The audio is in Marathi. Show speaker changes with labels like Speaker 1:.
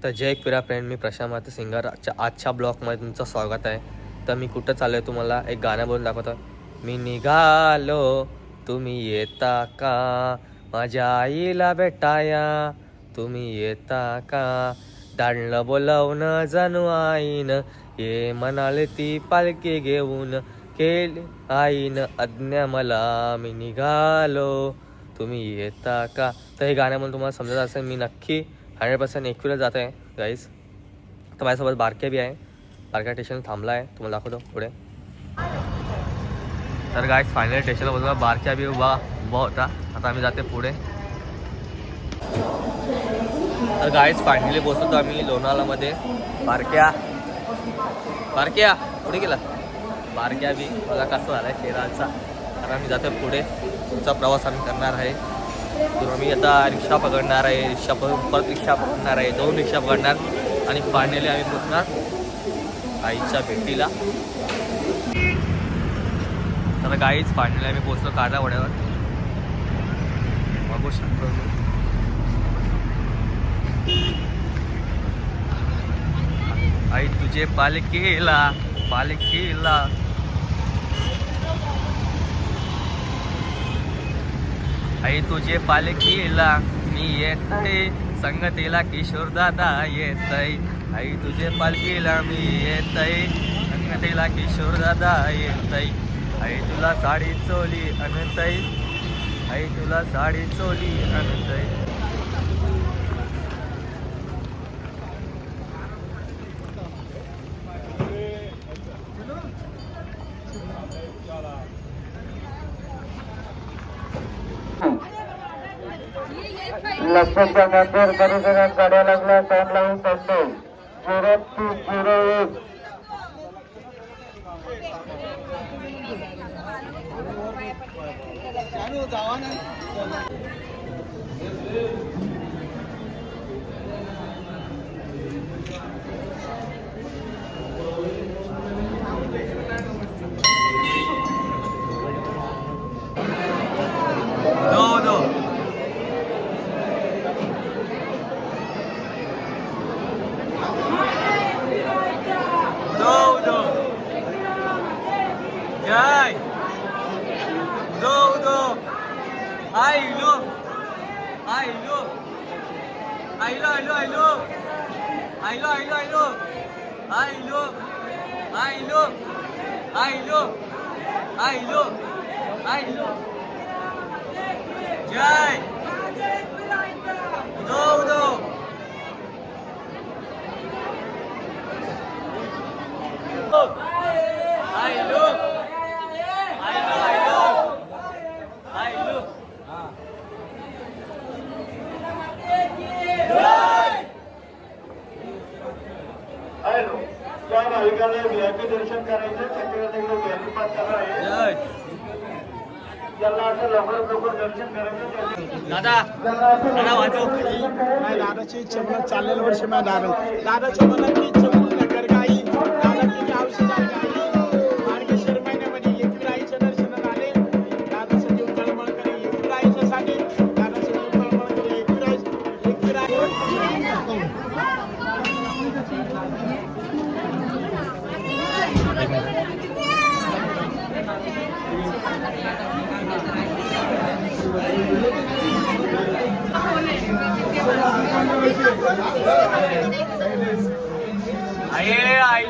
Speaker 1: तर जय क्रीडा फ्रेंड, मी प्रशांत माते सिंगर. आजच्या ब्लॉगमध्ये तुमचं स्वागत आहे. तर मी कुठं चाललो आहे तुम्हाला एक गाणं बोलून दाखवतो. मी निघालो तुम्ही येता का, माझ्या आईला भेटाया तुम्ही येता का, दांडलं बोलवणं जणू आईनं, ये म्हणाले ती पालखी घेऊन, केली आईनं आज्ञा मला, मी निघालो तुम्ही येता का. तर हे गाण्यामध्ये तुम्हाला समजत असेल मी नक्की 100% एकविरा जात आहे गाईस. तर माझ्यासोबत बारक्या बी आहे. बारक्या स्टेशन थांबला आहे, तुम्हाला दाखवतो पुढे. तर गाईस फायनल स्टेशनला बोलतो, बारक्या बी उभा होता. आता आम्ही जाते पुढे. तर गाईस फायनली पोहोचतो आम्ही लोणावळामध्ये. बारक्या पुढे गेला. बारक्या बी मला कसं झालं आहे शेराचा. तर आम्ही जातो पुढे. तुमचा प्रवास आम्ही करणार आहे. तर मी आता रिक्षा पकडणार आहे. रिक्षा परत रिक्षा पकडणार आहे. 2 रिक्षा पकडणार आणि फायनली आम्ही पोचणार आईच्या भेटीला. तर गाईच फायनली आम्ही पोचलो काठावड्यावर. बघू शकतो आई तुझे पालखीला आई तुझे पालखीला मी येतय, संगतीला किशोर दादा येतय. आई तुझे पालखीला मी येतय, संगतीला किशोर दादा येतय. आई तुला साडी चोली आणतय, आई तुला साडी चोली आणतय.
Speaker 2: लक्षाच्या नंतर बरेच गाड्या लागल्या. टर्न लावून पडले 0301.
Speaker 1: Jai, do, ai lo, ai lo, ai lo, ai lo, ai lo, ai lo, ai lo, ai lo, ai lo, ai lo, ai lo, ai lo, ai lo, Jai, do, ai lo.
Speaker 2: त्या भाविकांना व्हीआयपी दर्शन करायचं. शक्यतो व्हीआयपी पास करा आहे. ज्यांना असं लवकर दर्शन करायचं
Speaker 1: दादा वाचो.
Speaker 3: माझ्या दादाची इच्छा म्हणून चाललेल्या वर्षी माझ्या दादाच्या मनात इच्छा पूर्ण कर गाई. दादाची औषधात गाई मार्गशीर महिन्यामध्ये एकविरा आईच्या दर्शनाला आले. दादाचं जीव तळमळ करे एकविरा आईच्यासाठी. दादाचं जीव तळमळ करे एकविरा
Speaker 1: आई